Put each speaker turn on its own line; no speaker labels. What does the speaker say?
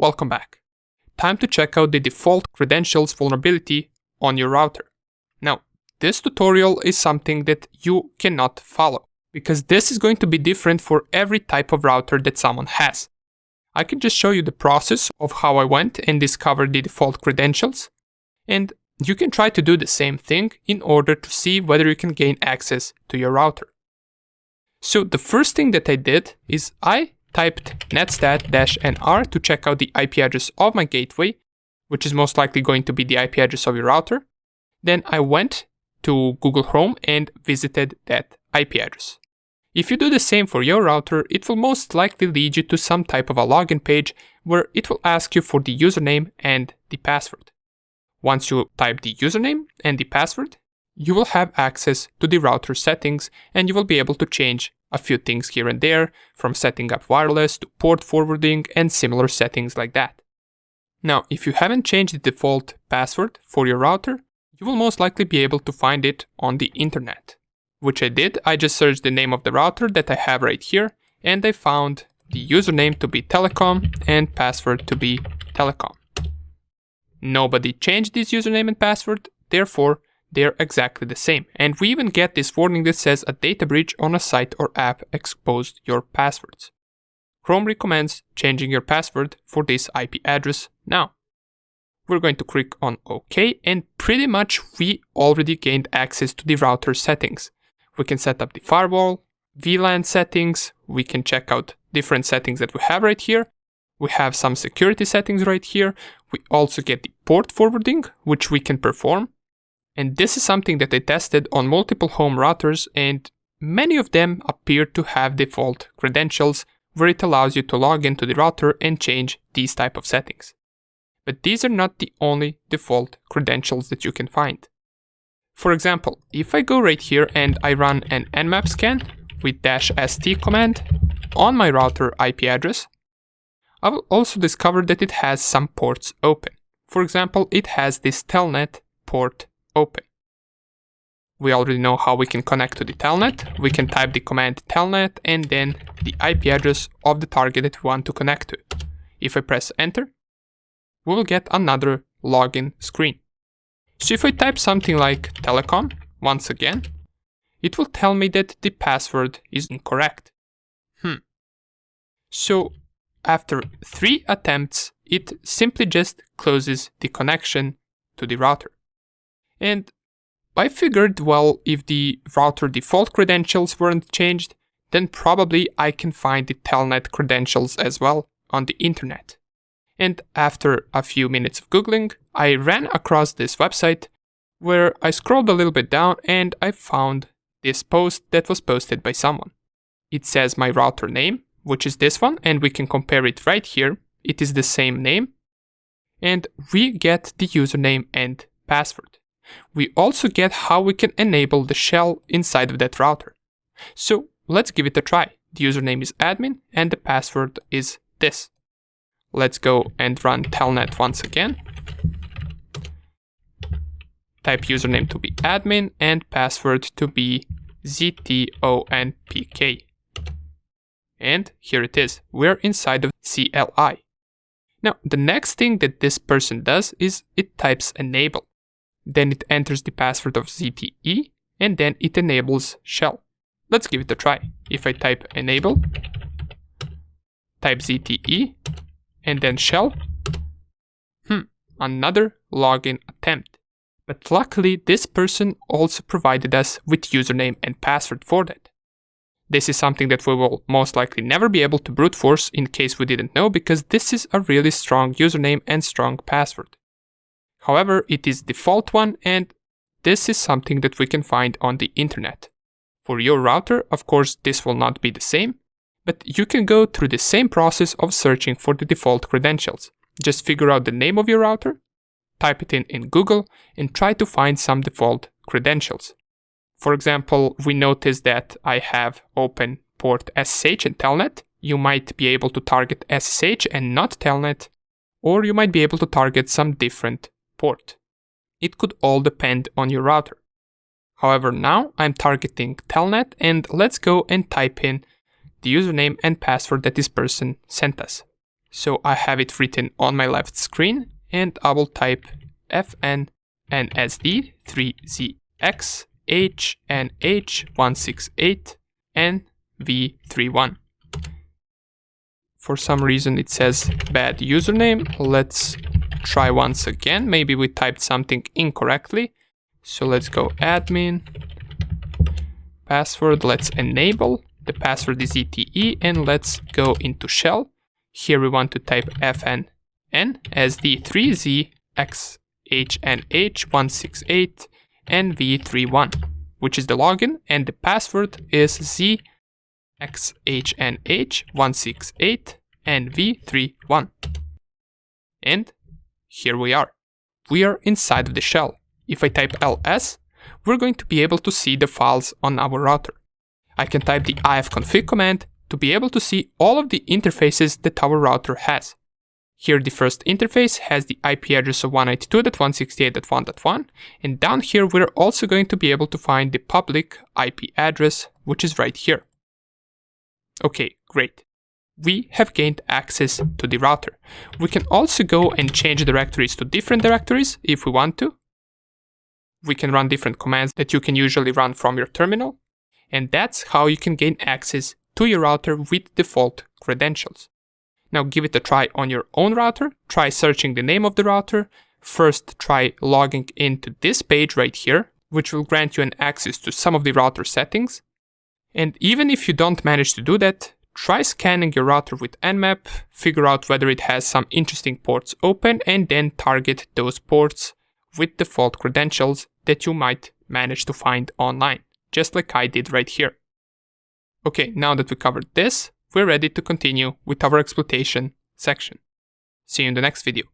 Welcome back. Time to check out the default credentials vulnerability on your router. Now, this tutorial is something that you cannot follow, because this is going to be different for every type of router that someone has. I can just show you the process of how I went and discovered the default credentials, and you can try to do the same thing in order to see whether you can gain access to your router. So the first thing that I did is I typed netstat-nr to check out the IP address of my gateway, which is most likely going to be the IP address of your router. Then I went to Google Chrome and visited that IP address. If you do the same for your router, it will most likely lead you to some type of a login page where it will ask you for the username and the password. Once you type the username and the password, you will have access to the router settings and you will be able to change a few things here and there, from setting up wireless to port forwarding and similar settings like that. Now, if you haven't changed the default password for your router, you will most likely be able to find it on the internet. Which I did. I just searched the name of the router that I have right here, and I found the username to be telecom and password to be telecom. Nobody changed this username and password, therefore they're exactly the same. And we even get this warning that says a data breach on a site or app exposed your passwords. Chrome recommends changing your password for this IP address now. We're going to click on OK, and pretty much we already gained access to the router settings. We can set up the firewall, VLAN settings, we can check out different settings that we have right here. We have some security settings right here. We also get the port forwarding, which we can perform. And this is something that I tested on multiple home routers, and many of them appear to have default credentials where it allows you to log into the router and change these type of settings. But these are not the only default credentials that you can find. For example, if I go right here and I run an nmap scan with -st command on my router IP address, I will also discover that it has some ports open. For example, it has this telnet port open. We already know how we can connect to the telnet. We can type the command telnet and then the IP address of the target that we want to connect to. If I press enter, we will get another login screen. So if I type something like telecom, once again, it will tell me that the password is incorrect. So after 3 attempts, it simply just closes the connection to the router. And I figured, well, if the router default credentials weren't changed, then probably I can find the telnet credentials as well on the internet. And after a few minutes of Googling, I ran across this website where I scrolled a little bit down and I found this post that was posted by someone. It says my router name, which is this one, and we can compare it right here. It is the same name. And we get the username and password. We also get how we can enable the shell inside of that router. So let's give it a try. The username is admin and the password is this. Let's go and run telnet once again. Type username to be admin and password to be ztonpk. And here it is. We're inside of CLI. Now, the next thing that this person does is it types enable. Then it enters the password of ZTE and then it enables shell. Let's give it a try. If I type enable, type ZTE, and then shell. Another login attempt. But luckily, this person also provided us with username and password for that. This is something that we will most likely never be able to brute force in case we didn't know, because this is a really strong username and strong password. However, it is default one, and this is something that we can find on the internet. For your router, of course, this will not be the same, but you can go through the same process of searching for the default credentials. Just figure out the name of your router, type it in Google, and try to find some default credentials. For example, we notice that I have open port SSH and Telnet. You might be able to target SSH and not Telnet, or you might be able to target some different port. It could all depend on your router. However, now I'm targeting Telnet, and let's go and type in the username and password that this person sent us. So I have it written on my left screen, and I will type fn nsd 3zx hnh168 nv31. For some reason it says bad username. Let's try once again. Maybe we typed something incorrectly. So let's go admin, password, let's enable. The password is ETE, and let's go into shell. Here we want to type fn nsd3zx hnh168 nv31, which is the login, and the password is zxhnh168 nv31. And here we are. We are inside of the shell. If I type ls, we're going to be able to see the files on our router. I can type the ifconfig command to be able to see all of the interfaces that our router has. Here the first interface has the IP address of 192.168.1.1, and down here we're also going to be able to find the public IP address, which is right here. Okay, great. We have gained access to the router. We can also go and change directories to different directories if we want to. We can run different commands that you can usually run from your terminal, and that's how you can gain access to your router with default credentials. Now give it a try on your own router. Try searching the name of the router. First try logging into this page right here, which will grant you an access to some of the router settings. And even if you don't manage to do that, try scanning your router with Nmap, figure out whether it has some interesting ports open, and then target those ports with default credentials that you might manage to find online, just like I did right here. Okay, now that we covered this, we're ready to continue with our exploitation section. See you in the next video.